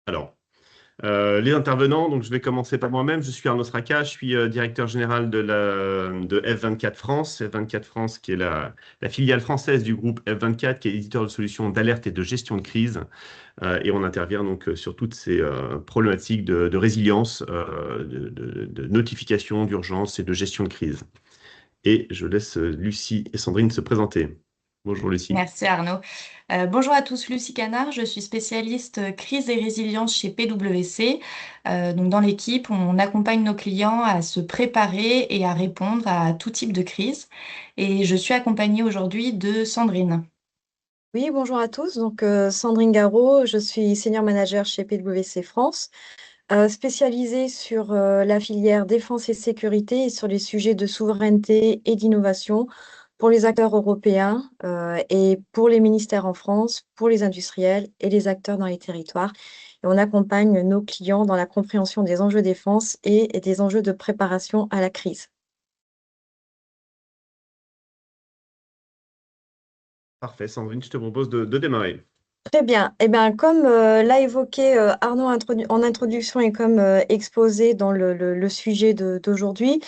Alors, les intervenants, donc je vais commencer par moi-même. Je suis Arnaud Straka, je suis directeur général de F24 France. F24 France, qui est la filiale française du groupe F24, qui est éditeur de solutions d'alerte et de gestion de crise. Et on intervient donc sur toutes ces problématiques de résilience, de notification d'urgence et de gestion de crise. Et je laisse Lucie et Sandrine se présenter. Bonjour Lucie. Merci Arnaud. Bonjour à tous, Lucie Canard, je suis spécialiste crise et résilience chez PwC. Donc dans l'équipe, on accompagne nos clients à se préparer et à répondre à tout type de crise. Et je suis accompagnée aujourd'hui de Sandrine. Oui, bonjour à tous. Donc, Sandrine Garot, je suis senior manager chez PwC France, spécialisée sur la filière défense et sécurité et sur les sujets de souveraineté et d'innovation pour les acteurs européens et pour les ministères en France, pour les industriels et les acteurs dans les territoires. Et on accompagne nos clients dans la compréhension des enjeux défense et des enjeux de préparation à la crise. Parfait, Sandrine, je te propose de démarrer. Très bien. Eh bien, comme l'a évoqué Arnaud en introduction et comme exposé dans le sujet d'aujourd'hui,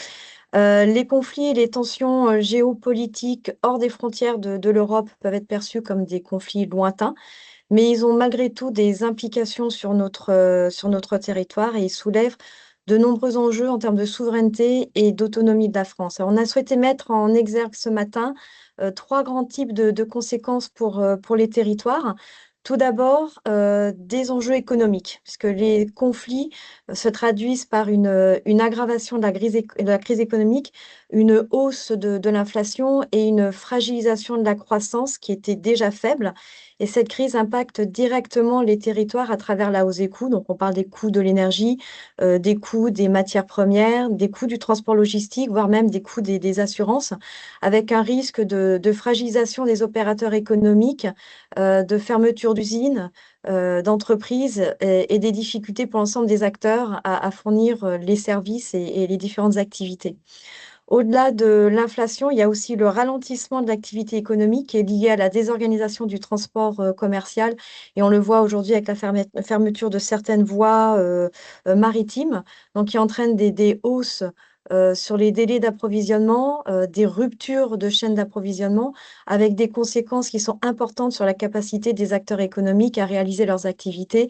les conflits et les tensions géopolitiques hors des frontières de l'Europe peuvent être perçus comme des conflits lointains, mais ils ont malgré tout des implications sur notre territoire et ils soulèvent de nombreux enjeux en termes de souveraineté et d'autonomie de la France. Alors, on a souhaité mettre en exergue ce matin trois grands types de conséquences pour les territoires. Tout d'abord, des enjeux économiques, puisque les conflits se traduisent par une aggravation de la crise économique, une hausse de l'inflation et une fragilisation de la croissance qui était déjà faible. Et cette crise impacte directement les territoires à travers la hausse des coûts. Donc, on parle des coûts de l'énergie, des coûts des matières premières, des coûts du transport logistique, voire même des coûts des assurances, avec un risque de fragilisation des opérateurs économiques, de fermeture d'usines, d'entreprises et des difficultés pour l'ensemble des acteurs à fournir les services et les différentes activités. Au-delà de l'inflation, il y a aussi le ralentissement de l'activité économique qui est lié à la désorganisation du transport commercial. Et on le voit aujourd'hui avec la fermeture de certaines voies maritimes, donc qui entraîne des hausses sur les délais d'approvisionnement, des ruptures de chaînes d'approvisionnement, avec des conséquences qui sont importantes sur la capacité des acteurs économiques à réaliser leurs activités,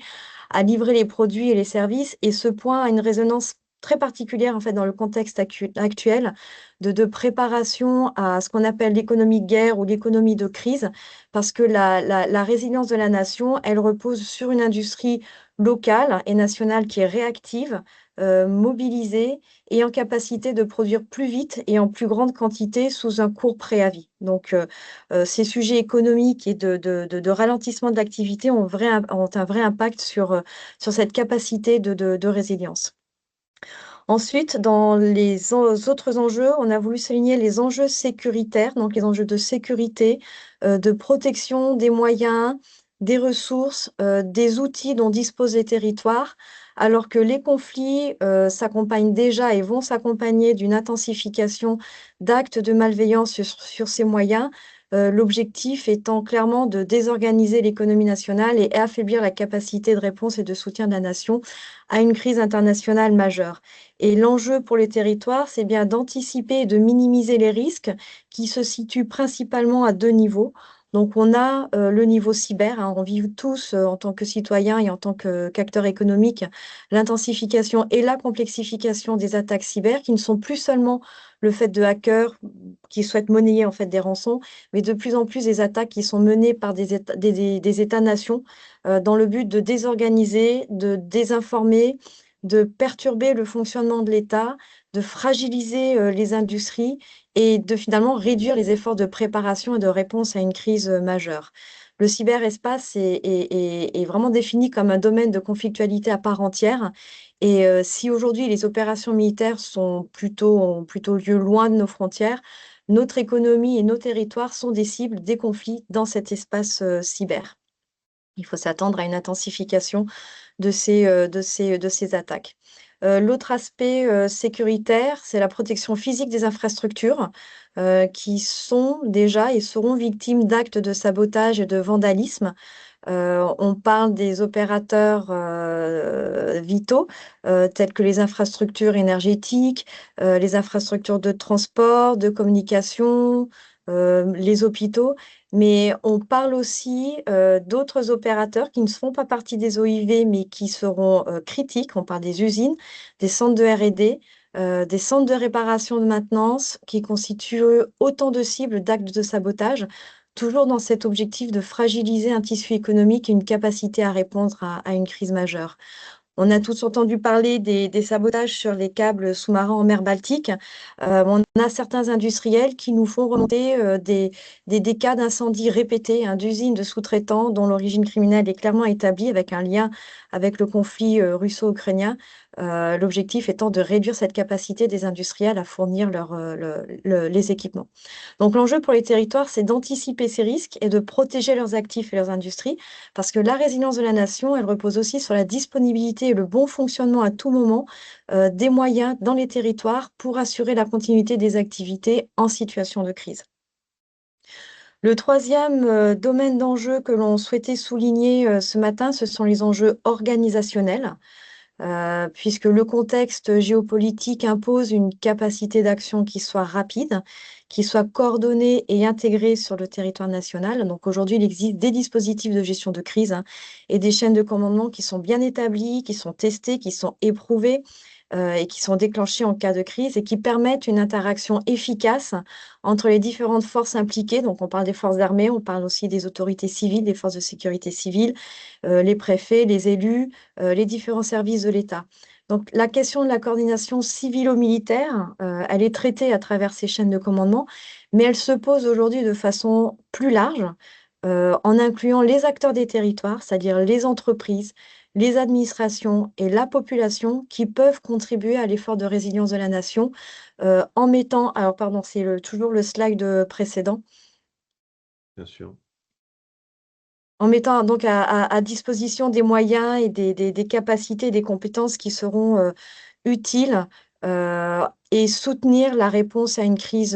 à livrer les produits et les services. Et ce point a une résonance très particulière en fait dans le contexte actuel de préparation à ce qu'on appelle l'économie de guerre ou l'économie de crise, parce que la résilience de la nation, elle repose sur une industrie locale et nationale qui est réactive, mobilisée et en capacité de produire plus vite et en plus grande quantité sous un court préavis. Donc, ces sujets économiques et de ralentissement de l'activité ont un vrai impact sur cette capacité de résilience. Ensuite, dans les autres enjeux, on a voulu souligner les enjeux sécuritaires, donc les enjeux de sécurité, de protection des moyens, des ressources, des outils dont disposent les territoires, alors que les conflits s'accompagnent déjà et vont s'accompagner d'une intensification d'actes de malveillance sur ces moyens. L'objectif étant clairement de désorganiser l'économie nationale et affaiblir la capacité de réponse et de soutien de la nation à une crise internationale majeure. Et l'enjeu pour les territoires, c'est bien d'anticiper et de minimiser les risques qui se situent principalement à deux niveaux. Donc, on a le niveau cyber, hein, on vit tous en tant que citoyens et en tant qu'acteurs économiques, l'intensification et la complexification des attaques cyber qui ne sont plus seulement le fait de hackers qui souhaitent monnayer en fait des rançons, mais de plus en plus des attaques qui sont menées par des États-nations dans le but de désorganiser, de désinformer, de perturber le fonctionnement de l'État, de fragiliser les industries et de finalement réduire les efforts de préparation et de réponse à une crise majeure. Le cyberespace est vraiment défini comme un domaine de conflictualité à part entière. Et si aujourd'hui les opérations militaires ont plutôt lieu loin de nos frontières, notre économie et nos territoires sont des cibles des conflits dans cet espace cyber. Il faut s'attendre à une intensification de ces attaques. L'autre aspect sécuritaire, c'est la protection physique des infrastructures qui sont déjà et seront victimes d'actes de sabotage et de vandalisme. On parle des opérateurs vitaux, tels que les infrastructures énergétiques, les infrastructures de transport, de communication, les hôpitaux, mais on parle aussi d'autres opérateurs qui ne font pas partie des OIV, mais qui seront critiques. On parle des usines, des centres de R&D, des centres de réparation de maintenance, qui constituent autant de cibles d'actes de sabotage, toujours dans cet objectif de fragiliser un tissu économique et une capacité à répondre à une crise majeure. On a tous entendu parler des sabotages sur les câbles sous-marins en mer Baltique. On a certains industriels qui nous font remonter des cas d'incendies répétés, hein, d'usines de sous-traitants dont l'origine criminelle est clairement établie avec un lien avec le conflit russo-ukrainien. L'objectif étant de réduire cette capacité des industriels à fournir les équipements. Donc l'enjeu pour les territoires, c'est d'anticiper ces risques et de protéger leurs actifs et leurs industries, parce que la résilience de la nation, elle repose aussi sur la disponibilité et le bon fonctionnement à tout moment des moyens dans les territoires pour assurer la continuité des activités en situation de crise. Le troisième domaine d'enjeu que l'on souhaitait souligner ce matin, ce sont les enjeux organisationnels. Puisque le contexte géopolitique impose une capacité d'action qui soit rapide, qui soit coordonnée et intégrée sur le territoire national. Donc aujourd'hui, il existe des dispositifs de gestion de crise, hein, et des chaînes de commandement qui sont bien établies, qui sont testées, qui sont éprouvées et qui sont déclenchées en cas de crise et qui permettent une interaction efficace entre les différentes forces impliquées. Donc on parle des forces armées, on parle aussi des autorités civiles, des forces de sécurité civile, les préfets, les élus, les différents services de l'État. Donc, la question de la coordination civilo-militaire, elle est traitée à travers ces chaînes de commandement, mais elle se pose aujourd'hui de façon plus large, en incluant les acteurs des territoires, c'est-à-dire les entreprises, les administrations et la population qui peuvent contribuer à l'effort de résilience de la nation en mettant, alors pardon, c'est toujours le slide précédent, Bien sûr. en mettant donc à disposition des moyens et des capacités, des compétences qui seront utiles et soutenir la réponse à une crise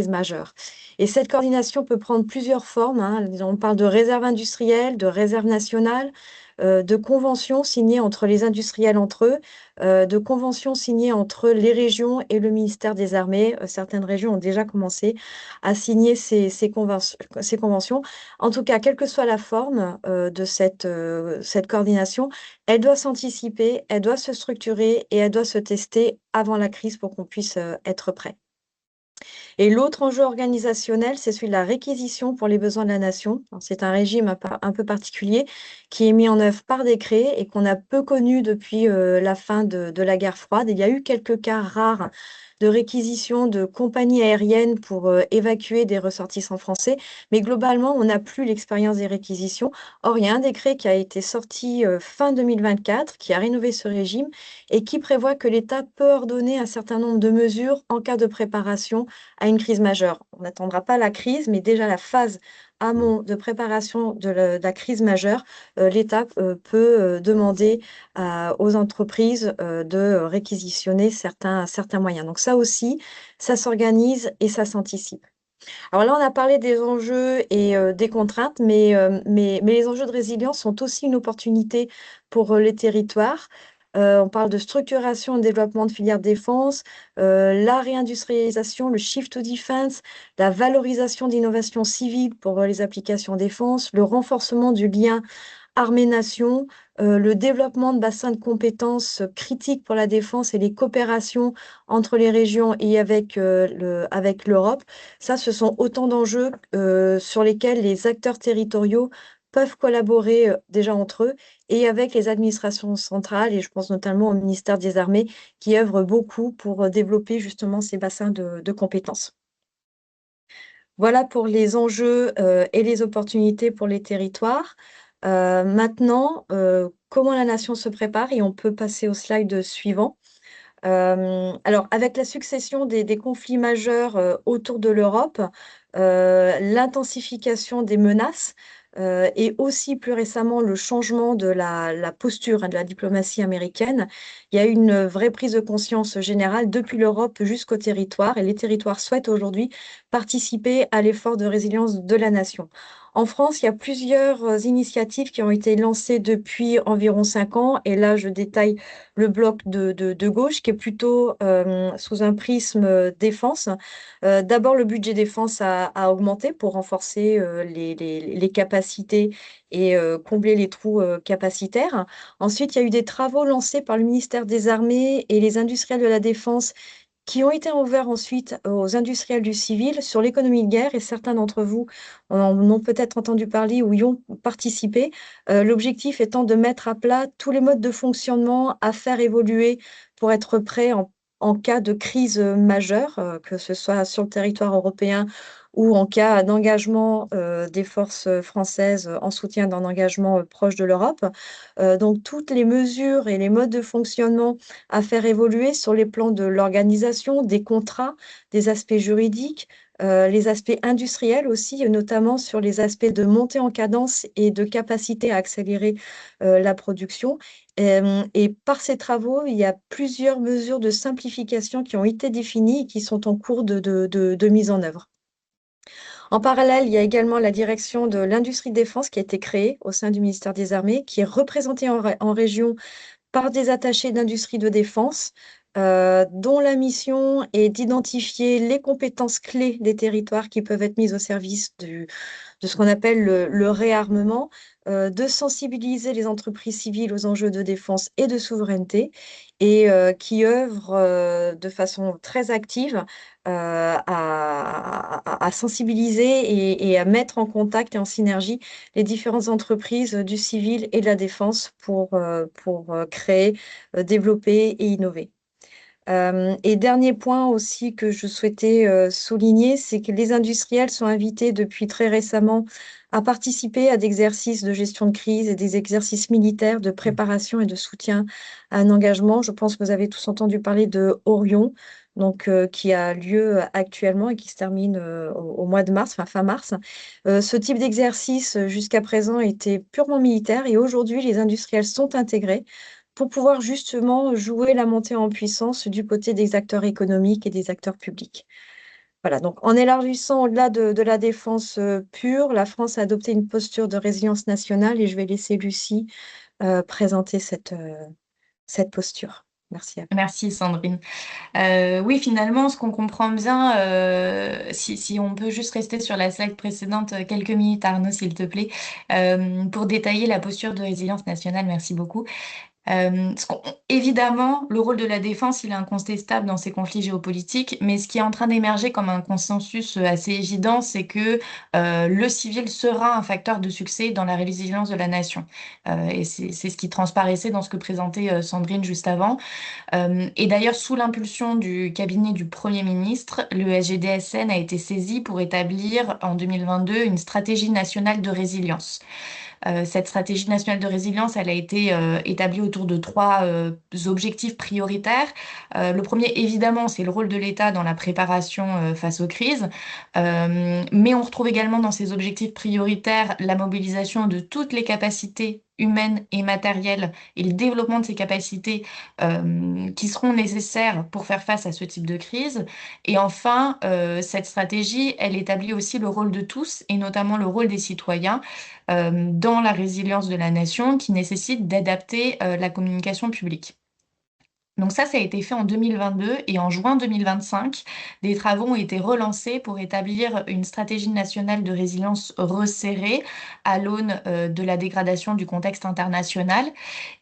majeure. Et cette coordination peut prendre plusieurs formes, hein. On parle de réserve industrielle, de réserve nationale, de conventions signées entre les industriels entre eux, de conventions signées entre les régions et le ministère des Armées. Certaines régions ont déjà commencé à signer ces conventions. En tout cas, quelle que soit la forme de cette coordination, elle doit s'anticiper, elle doit se structurer et elle doit se tester avant la crise pour qu'on puisse être prêt. Et l'autre enjeu organisationnel, c'est celui de la réquisition pour les besoins de la nation. Alors, c'est un régime un peu particulier qui est mis en œuvre par décret et qu'on a peu connu depuis la fin de la guerre froide. Il y a eu quelques cas rares de réquisition de compagnies aériennes pour évacuer des ressortissants français, mais globalement, on n'a plus l'expérience des réquisitions. Or, il y a un décret qui a été sorti fin 2024 qui a rénové ce régime et qui prévoit que l'État peut ordonner un certain nombre de mesures en cas de préparation à une crise majeure. On n'attendra pas la crise, mais déjà la phase amont de préparation de la crise majeure, l'État peut demander aux entreprises de réquisitionner certains moyens. Donc ça aussi, ça s'organise et ça s'anticipe. Alors là, on a parlé des enjeux et des contraintes, mais les enjeux de résilience sont aussi une opportunité pour les territoires. On parle de structuration et de développement de filières de défense, la réindustrialisation, le shift to defense, la valorisation d'innovations civiles pour les applications défense, le renforcement du lien armée-nation, le développement de bassins de compétences critiques pour la défense et les coopérations entre les régions et avec l'Europe. Ça, ce sont autant d'enjeux sur lesquels les acteurs territoriaux peuvent collaborer déjà entre eux et avec les administrations centrales, et je pense notamment au ministère des Armées, qui œuvre beaucoup pour développer justement ces bassins de compétences. Voilà pour les enjeux et les opportunités pour les territoires. Maintenant, comment la nation se prépare? Et on peut passer au slide suivant. Alors, avec la succession des conflits majeurs autour de l'Europe, l'intensification des menaces, et aussi plus récemment le changement de la posture, hein, de la diplomatie américaine, il y a une vraie prise de conscience générale depuis l'Europe jusqu'au territoire, et les territoires souhaitent aujourd'hui participer à l'effort de résilience de la nation. En France, il y a plusieurs initiatives qui ont été lancées depuis environ 5 ans, et là je détaille le bloc de gauche qui est plutôt sous un prisme défense. D'abord, le budget défense a augmenté pour renforcer les capacités et combler les trous capacitaires. Ensuite, il y a eu des travaux lancés par le ministère des Armées et les industriels de la défense qui ont été ouverts ensuite aux industriels du civil sur l'économie de guerre, et certains d'entre vous en ont peut-être entendu parler ou y ont participé. L'objectif étant de mettre à plat tous les modes de fonctionnement à faire évoluer pour être prêt en cas de crise majeure, que ce soit sur le territoire européen ou en cas d'engagement des forces françaises en soutien d'un engagement proche de l'Europe. Donc, toutes les mesures et les modes de fonctionnement à faire évoluer sur les plans de l'organisation, des contrats, des aspects juridiques, les aspects industriels aussi, notamment sur les aspects de montée en cadence et de capacité à accélérer la production. Et par ces travaux, il y a plusieurs mesures de simplification qui ont été définies et qui sont en cours de mise en œuvre. En parallèle, il y a également la direction de l'industrie de défense qui a été créée au sein du ministère des Armées, qui est représentée en région par des attachés d'industrie de défense, dont la mission est d'identifier les compétences clés des territoires qui peuvent être mises au service de ce qu'on appelle le réarmement, de sensibiliser les entreprises civiles aux enjeux de défense et de souveraineté, et qui œuvrent de façon très active à sensibiliser et à mettre en contact et en synergie les différentes entreprises du civil et de la défense pour créer, développer et innover. Et dernier point aussi que je souhaitais souligner, c'est que les industriels sont invités depuis très récemment à participer à des exercices de gestion de crise et des exercices militaires de préparation et de soutien à un engagement. Je pense que vous avez tous entendu parler de Orion, donc, qui a lieu actuellement et qui se termine au mois de mars, fin mars. Ce type d'exercice, jusqu'à présent, était purement militaire, et aujourd'hui, les industriels sont intégrés pour pouvoir justement jouer la montée en puissance du côté des acteurs économiques et des acteurs publics. Voilà, donc en élargissant au-delà de la défense pure, la France a adopté une posture de résilience nationale, et je vais laisser Lucie présenter cette posture. Merci à vous. Merci Sandrine. Oui, finalement, ce qu'on comprend bien, si on peut juste rester sur la slide précédente quelques minutes, Arnaud, s'il te plaît, pour détailler la posture de résilience nationale, merci beaucoup. Évidemment, le rôle de la défense, il est incontestable dans ces conflits géopolitiques, mais ce qui est en train d'émerger comme un consensus assez évident, c'est que le civil sera un facteur de succès dans la résilience de la nation. Et c'est ce qui transparaissait dans ce que présentait Sandrine juste avant. Et d'ailleurs, sous l'impulsion du cabinet du Premier ministre, le SGDSN a été saisi pour établir en 2022 une stratégie nationale de résilience. Cette stratégie nationale de résilience, elle a été établie autour de trois objectifs prioritaires. Le premier, évidemment, c'est le rôle de l'État dans la préparation face aux crises. Mais on retrouve également dans ces objectifs prioritaires la mobilisation de toutes les capacités humaines et matérielles et le développement de ces capacités qui seront nécessaires pour faire face à ce type de crise. Et enfin, cette stratégie, elle établit aussi le rôle de tous, et notamment le rôle des citoyens, dans la résilience de la nation, qui nécessite d'adapter la communication publique. Donc ça a été fait en 2022, et en juin 2025, des travaux ont été relancés pour établir une stratégie nationale de résilience resserrée à l'aune de la dégradation du contexte international.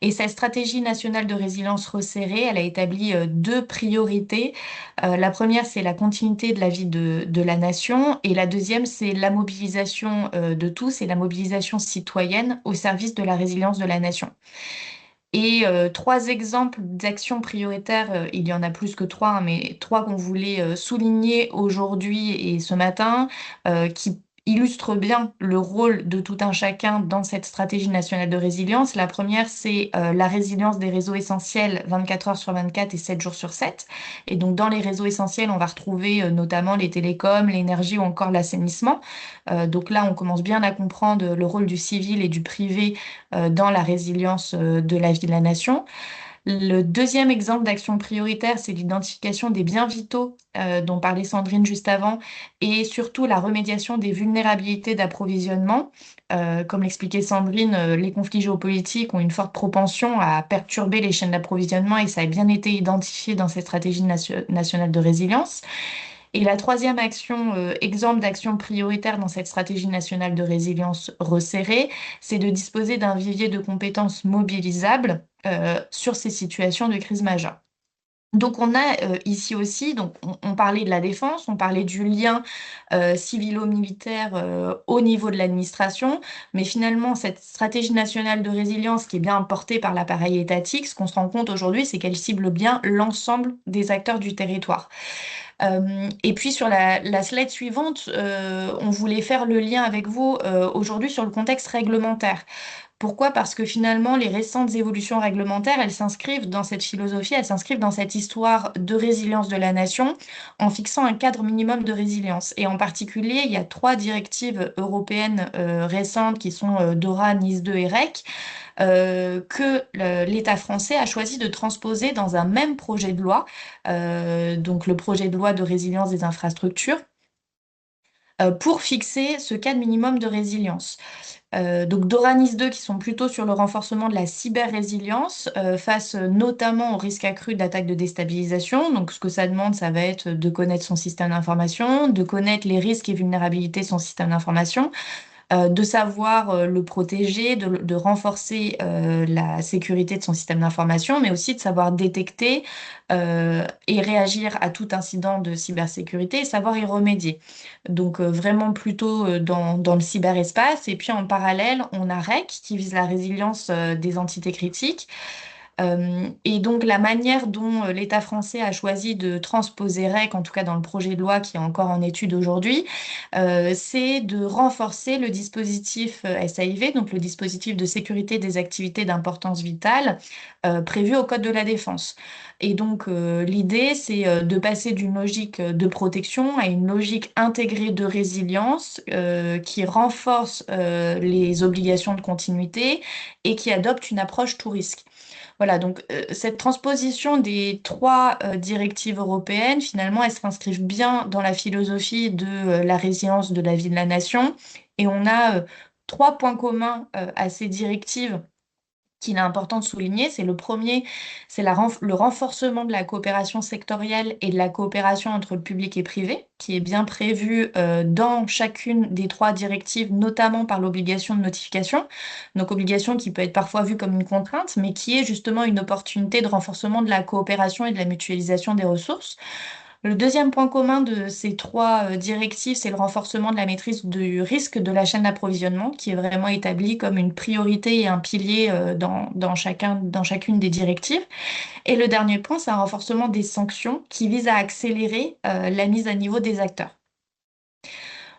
Et cette stratégie nationale de résilience resserrée, elle a établi deux priorités. La première, c'est la continuité de la vie de la nation, et la deuxième, c'est la mobilisation de tous et la mobilisation citoyenne au service de la résilience de la nation. Et trois exemples d'actions prioritaires, il y en a plus que trois, hein, mais trois qu'on voulait souligner aujourd'hui et ce matin, qui illustrent bien le rôle de tout un chacun dans cette stratégie nationale de résilience. La première, c'est la résilience des réseaux essentiels 24 heures sur 24 et 7 jours sur 7. Et donc, dans les réseaux essentiels, on va retrouver notamment les télécoms, l'énergie ou encore l'assainissement. Donc là, on commence bien à comprendre le rôle du civil et du privé dans la résilience de la vie de la nation. Le deuxième exemple d'action prioritaire, c'est l'identification des biens vitaux dont parlait Sandrine juste avant, et surtout la remédiation des vulnérabilités d'approvisionnement. Comme l'expliquait Sandrine, les conflits géopolitiques ont une forte propension à perturber les chaînes d'approvisionnement et ça a bien été identifié dans cette stratégie nationale de résilience. Et la troisième action, exemple d'action prioritaire dans cette stratégie nationale de résilience resserrée, c'est de disposer d'un vivier de compétences mobilisables sur ces situations de crise majeure. Donc on a ici aussi, donc on parlait de la défense, on parlait du lien civilo-militaire au niveau de l'administration, mais finalement cette stratégie nationale de résilience qui est bien portée par l'appareil étatique, ce qu'on se rend compte aujourd'hui, c'est qu'elle cible bien l'ensemble des acteurs du territoire. Et puis sur la slide suivante, on voulait faire le lien avec vous aujourd'hui sur le contexte réglementaire. Pourquoi? Parce que finalement, les récentes évolutions réglementaires, elles s'inscrivent dans cette philosophie, elles s'inscrivent dans cette histoire de résilience de la nation en fixant un cadre minimum de résilience. Et en particulier, il y a 3 directives européennes récentes qui sont DORA, NIS2 et REC que l'État français a choisi de transposer dans un même projet de loi, donc le projet de loi de résilience des infrastructures, pour fixer ce cadre minimum de résilience. Donc Doranis 2 qui sont plutôt sur le renforcement de la cyber-résilience face notamment au risque accru d'attaques de déstabilisation. Donc ce que ça demande, ça va être de connaître son système d'information, de connaître les risques et vulnérabilités de son système d'information, de savoir le protéger, de renforcer la sécurité de son système d'information, mais aussi de savoir détecter et réagir à tout incident de cybersécurité et savoir y remédier. Donc vraiment plutôt dans le cyberespace. Et puis en parallèle, on a REC qui vise la résilience des entités critiques. Et donc la manière dont l'État français a choisi de transposer REC, en tout cas dans le projet de loi qui est encore en étude aujourd'hui, c'est de renforcer le dispositif SAIV, donc le dispositif de sécurité des activités d'importance vitale, prévu au Code de la Défense. Et donc l'idée, c'est de passer d'une logique de protection à une logique intégrée de résilience qui renforce les obligations de continuité et qui adopte une approche tout risque. Voilà, donc cette transposition des 3 directives européennes, finalement, elles s'inscrivent bien dans la philosophie de la résilience de la vie de la nation. Et on a 3 points communs à ces directives qu'il est important de souligner. C'est le premier, c'est le renforcement de la coopération sectorielle et de la coopération entre le public et privé, qui est bien prévu dans chacune des 3 directives, notamment par l'obligation de notification. Donc obligation qui peut être parfois vue comme une contrainte, mais qui est justement une opportunité de renforcement de la coopération et de la mutualisation des ressources. Le deuxième point commun de ces 3 directives, c'est le renforcement de la maîtrise du risque de la chaîne d'approvisionnement, qui est vraiment établi comme une priorité et un pilier dans chacune des directives. Et le dernier point, c'est un renforcement des sanctions qui vise à accélérer la mise à niveau des acteurs.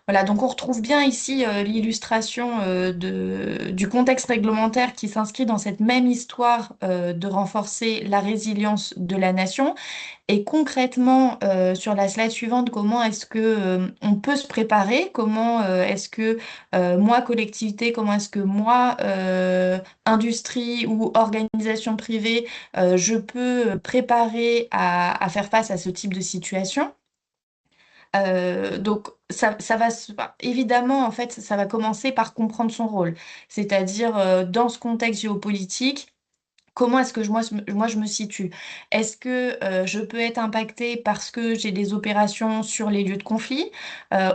Voilà, donc on retrouve bien ici l'illustration du contexte réglementaire qui s'inscrit dans cette même histoire de renforcer la résilience de la nation. Et concrètement, sur la slide suivante, comment est-ce que on peut se préparer? Comment est-ce que moi, collectivité, comment est-ce que moi, industrie ou organisation privée, je peux préparer à faire face à ce type de situation? Donc, ça va évidemment, en fait, ça va commencer par comprendre son rôle. C'est-à-dire, dans ce contexte géopolitique, comment est-ce que moi, je me situe? Est-ce que je peux être impactée parce que j'ai des opérations sur les lieux de conflit,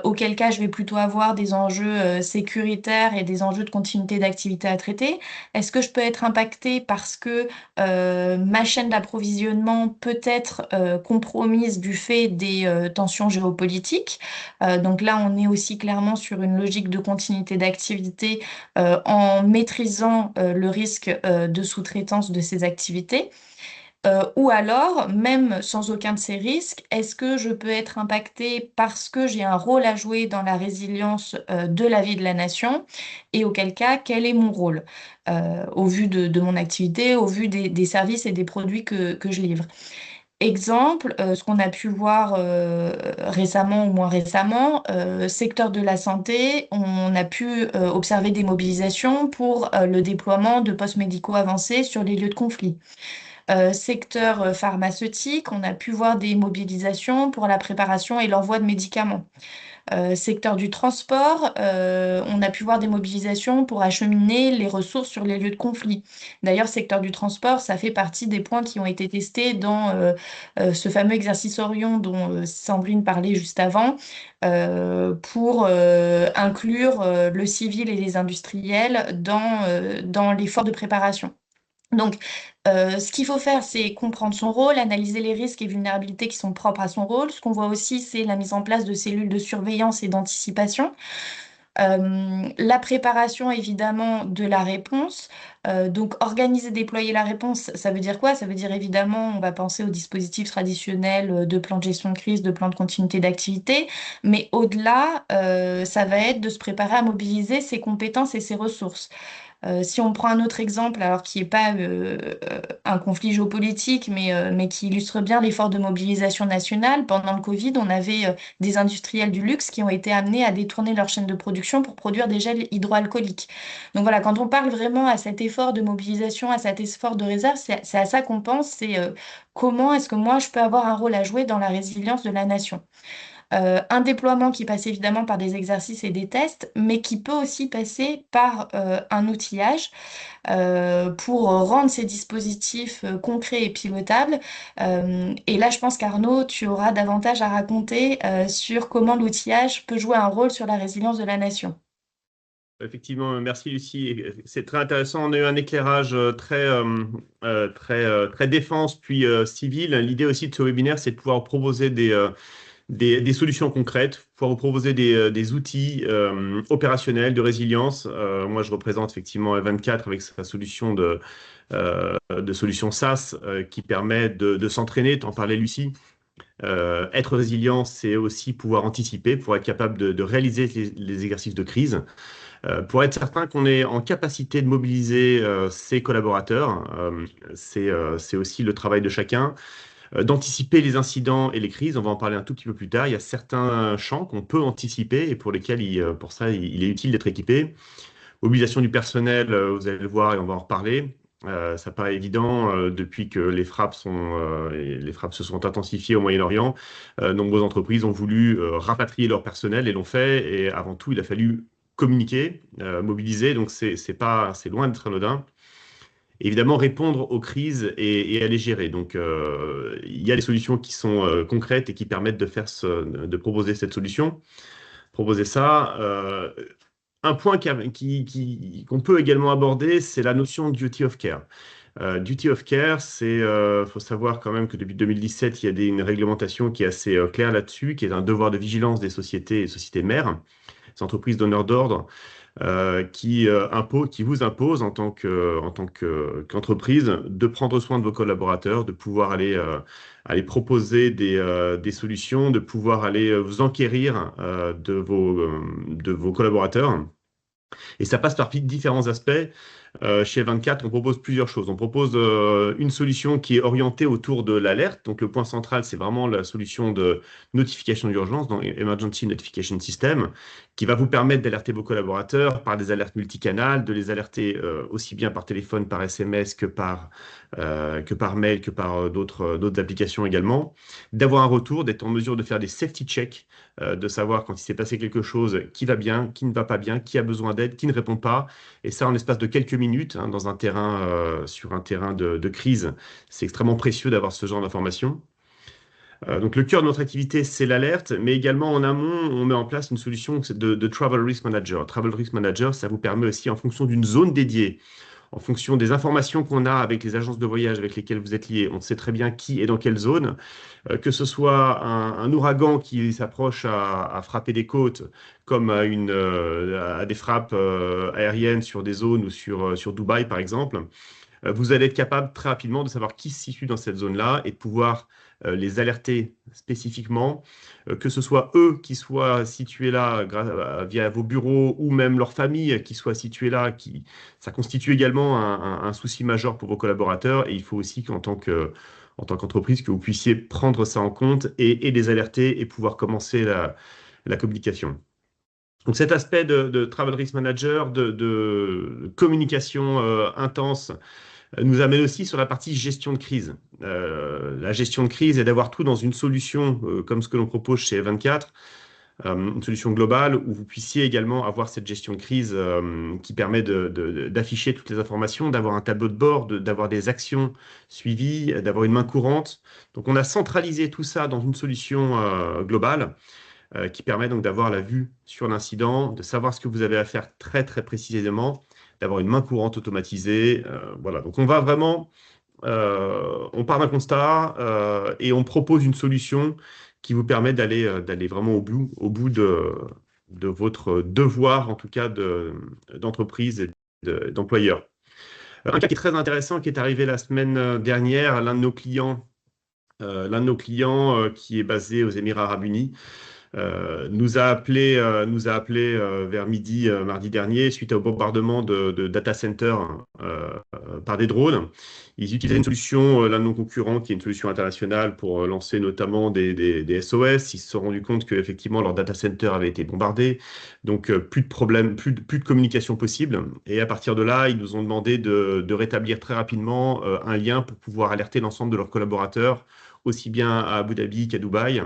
auquel cas je vais plutôt avoir des enjeux sécuritaires et des enjeux de continuité d'activité à traiter? Est-ce que je peux être impactée parce que ma chaîne d'approvisionnement peut être compromise du fait des tensions géopolitiques? Donc là, on est aussi clairement sur une logique de continuité d'activité en maîtrisant le risque de sous-traitance de ces activités. Ou alors, même sans aucun de ces risques, est-ce que je peux être impactée parce que j'ai un rôle à jouer dans la résilience de la vie de la nation? Et auquel cas, quel est mon rôle au vu de mon activité, au vu des services et des produits que je livre? Exemple, ce qu'on a pu voir récemment ou moins récemment, secteur de la santé, on a pu observer des mobilisations pour le déploiement de postes médicaux avancés sur les lieux de conflit. Secteur pharmaceutique, on a pu voir des mobilisations pour la préparation et l'envoi de médicaments. Secteur du transport, on a pu voir des mobilisations pour acheminer les ressources sur les lieux de conflit. D'ailleurs, secteur du transport, ça fait partie des points qui ont été testés dans ce fameux exercice Orion dont Sandrine parlait juste avant, pour inclure le civil et les industriels dans l'effort de préparation. Donc, ce qu'il faut faire, c'est comprendre son rôle, analyser les risques et vulnérabilités qui sont propres à son rôle. Ce qu'on voit aussi, c'est la mise en place de cellules de surveillance et d'anticipation. La préparation, évidemment, de la réponse. Donc, organiser, déployer la réponse, ça veut dire quoi? Ça veut dire, évidemment, on va penser aux dispositifs traditionnels de plan de gestion de crise, de plan de continuité d'activité. Mais au-delà, ça va être de se préparer à mobiliser ses compétences et ses ressources. Si on prend un autre exemple, alors qui n'est pas un conflit géopolitique, mais qui illustre bien l'effort de mobilisation nationale, pendant le Covid, on avait des industriels du luxe qui ont été amenés à détourner leur chaîne de production pour produire des gels hydroalcooliques. Donc voilà, quand on parle vraiment à cet effort de mobilisation, à cet effort de réserve, c'est à ça qu'on pense, c'est comment est-ce que moi je peux avoir un rôle à jouer dans la résilience de la nation. Un déploiement qui passe évidemment par des exercices et des tests, mais qui peut aussi passer par un outillage pour rendre ces dispositifs concrets et pilotables. Et là, je pense qu'Arnaud, tu auras davantage à raconter sur comment l'outillage peut jouer un rôle sur la résilience de la nation. Effectivement, merci Lucie. C'est très intéressant. On a eu un éclairage très défense puis civil. L'idée aussi de ce webinaire, c'est de pouvoir proposer des solutions concrètes, pouvoir vous proposer des outils opérationnels de résilience. Moi, je représente effectivement F24 avec sa solution de solution SaaS qui permet de s'entraîner, t'en parlais Lucie. Être résilient, c'est aussi pouvoir anticiper, pour être capable de réaliser les exercices de crise, pour être certain qu'on est en capacité de mobiliser ses collaborateurs. C'est aussi le travail de chacun. D'anticiper les incidents et les crises, on va en parler un tout petit peu plus tard. Il y a certains champs qu'on peut anticiper et pour lesquels, pour ça, il est utile d'être équipé. Mobilisation du personnel, vous allez le voir et on va en reparler. Ça paraît évident depuis que les frappes se sont intensifiées au Moyen-Orient. Nombreuses entreprises ont voulu rapatrier leur personnel et l'ont fait. Et avant tout, il a fallu communiquer, mobiliser. Donc, c'est loin d'être anodin. Évidemment, répondre aux crises et à les gérer. Donc, il y a des solutions qui sont concrètes et qui permettent de proposer cette solution, proposer ça. Un point qu'on peut également aborder, c'est la notion de duty of care. Duty of care, faut savoir quand même que depuis 2017, il y a une réglementation qui est assez claire là-dessus, qui est un devoir de vigilance des sociétés et sociétés mères, ces entreprises donneurs d'ordre, qui vous impose en tant qu'entreprise de prendre soin de vos collaborateurs, de pouvoir aller proposer des solutions, de pouvoir aller vous enquérir de vos collaborateurs. Et ça passe par différents aspects. Chez 24, on propose plusieurs choses. On propose une solution qui est orientée autour de l'alerte. Donc, le point central, c'est vraiment la solution de notification d'urgence, dans Emergency Notification System, qui va vous permettre d'alerter vos collaborateurs par des alertes multicanales, de les alerter aussi bien par téléphone, par SMS que par mail, que par d'autres applications également. D'avoir un retour, d'être en mesure de faire des safety checks, de savoir quand il s'est passé quelque chose, qui va bien, qui ne va pas bien, qui a besoin d'aide, qui ne répond pas. Et ça, en l'espace de quelques minutes, hein, sur un terrain de crise, c'est extrêmement précieux d'avoir ce genre d'informations. Donc, le cœur de notre activité, c'est l'alerte, mais également en amont, on met en place une solution de Travel Risk Manager. Travel Risk Manager, ça vous permet aussi, en fonction d'une zone dédiée, en fonction des informations qu'on a avec les agences de voyage avec lesquelles vous êtes liés, on sait très bien qui est dans quelle zone, que ce soit un ouragan qui s'approche à frapper des côtes, comme à des frappes aériennes sur des zones ou sur Dubaï, par exemple. vous allez être capable très rapidement de savoir qui se situe dans cette zone-là et de pouvoir les alerter spécifiquement, que ce soit eux qui soient situés là via vos bureaux ou même leur famille qui soit située là. Ça constitue également un souci majeur pour vos collaborateurs et il faut aussi qu'en tant qu'entreprise, que vous puissiez prendre ça en compte et les alerter et pouvoir commencer la communication. Donc cet aspect de Travel Risk Manager, de communication intense, nous amène aussi sur la partie gestion de crise. La gestion de crise est d'avoir tout dans une solution comme ce que l'on propose chez F24, une solution globale où vous puissiez également avoir cette gestion de crise qui permet d'afficher toutes les informations, d'avoir un tableau de bord, d'avoir des actions suivies, d'avoir une main courante. Donc on a centralisé tout ça dans une solution globale qui permet donc d'avoir la vue sur l'incident, de savoir ce que vous avez à faire très très précisément, d'avoir une main courante automatisée. Voilà, donc on va vraiment, on part d'un constat et on propose une solution qui vous permet d'aller vraiment au bout de votre devoir, en tout cas d'entreprise et d'employeur. Un cas qui est très intéressant, qui est arrivé la semaine dernière, l'un de nos clients qui est basé aux Émirats Arabes Unis, nous a appelé vers midi mardi dernier suite au bombardement de data centers par des drones. Ils utilisaient une solution, l'un de nos concurrents, qui est une solution internationale pour lancer notamment des SOS. Ils se sont rendus compte qu'effectivement leur data center avait été bombardé, donc plus de problème, plus de communication possible. Et à partir de là, ils nous ont demandé de rétablir très rapidement un lien pour pouvoir alerter l'ensemble de leurs collaborateurs, aussi bien à Abu Dhabi qu'à Dubaï.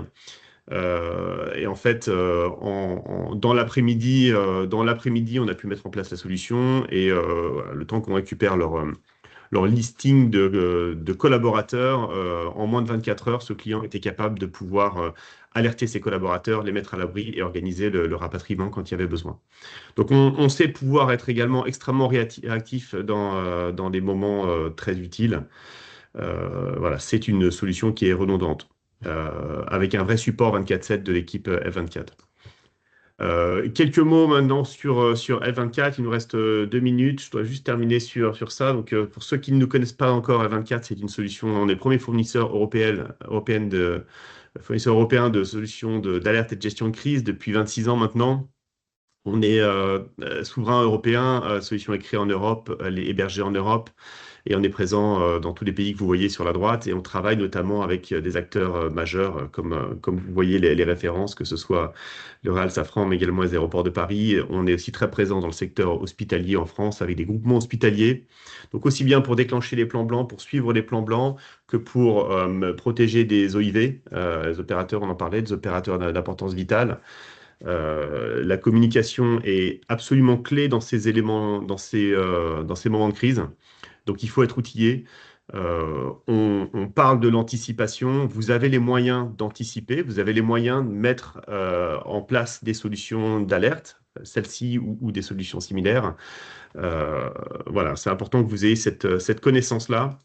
Et en fait, dans l'après-midi, on a pu mettre en place la solution et le temps qu'on récupère leur listing de collaborateurs, en moins de 24 heures, ce client était capable de pouvoir alerter ses collaborateurs, les mettre à l'abri et organiser le rapatriement quand il y avait besoin. Donc, on sait pouvoir être également extrêmement réactif dans des moments très utiles. Voilà, c'est une solution qui est redondante. Avec un vrai support 24/7 de l'équipe F24. Quelques mots maintenant sur F24. Il nous reste 2 minutes. Je dois juste terminer sur ça. Donc, pour ceux qui ne nous connaissent pas encore, F24, c'est une solution. On est le premier fournisseur fournisseur européen de solutions d'alerte et de gestion de crise depuis 26 ans maintenant. On est souverain européen, solution est créée en Europe, elle est hébergée en Europe. Et on est présent dans tous les pays que vous voyez sur la droite et on travaille notamment avec des acteurs majeurs comme vous voyez les références, que ce soit le Real Safran, mais également les aéroports de Paris. On est aussi très présent dans le secteur hospitalier en France avec des groupements hospitaliers. Donc aussi bien pour déclencher les plans blancs, pour suivre les plans blancs, que pour protéger des OIV, les opérateurs, on en parlait, des opérateurs d'importance vitale. La communication est absolument clé dans ces éléments, dans ces moments de crise. Donc, il faut être outillé. On parle de l'anticipation. Vous avez les moyens d'anticiper. Vous avez les moyens de mettre en place des solutions d'alerte, celles-ci ou des solutions similaires. Voilà, c'est important que vous ayez cette connaissance-là.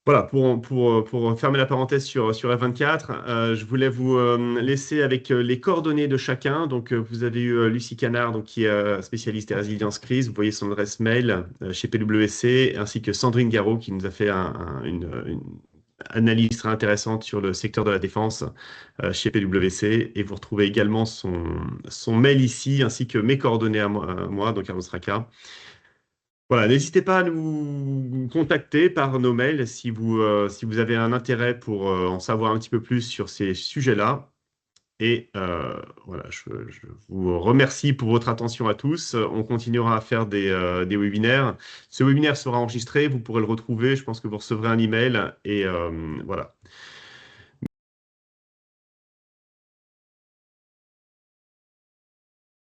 Voilà, pour fermer la parenthèse sur F24, je voulais vous laisser avec les coordonnées de chacun. Donc, vous avez eu Lucie Canard, donc, qui est spécialiste et résilience crise. Vous voyez son adresse mail chez PwC, ainsi que Sandrine Garot, qui nous a fait une analyse très intéressante sur le secteur de la défense chez PwC. Et vous retrouvez également son mail ici, ainsi que mes coordonnées à moi donc Carlos Raka. Voilà, n'hésitez pas à nous contacter par nos mails si vous avez un intérêt pour en savoir un petit peu plus sur ces sujets-là. Et voilà, je vous remercie pour votre attention à tous. On continuera à faire des webinaires. Ce webinaire sera enregistré, vous pourrez le retrouver. Je pense que vous recevrez un email. Et voilà.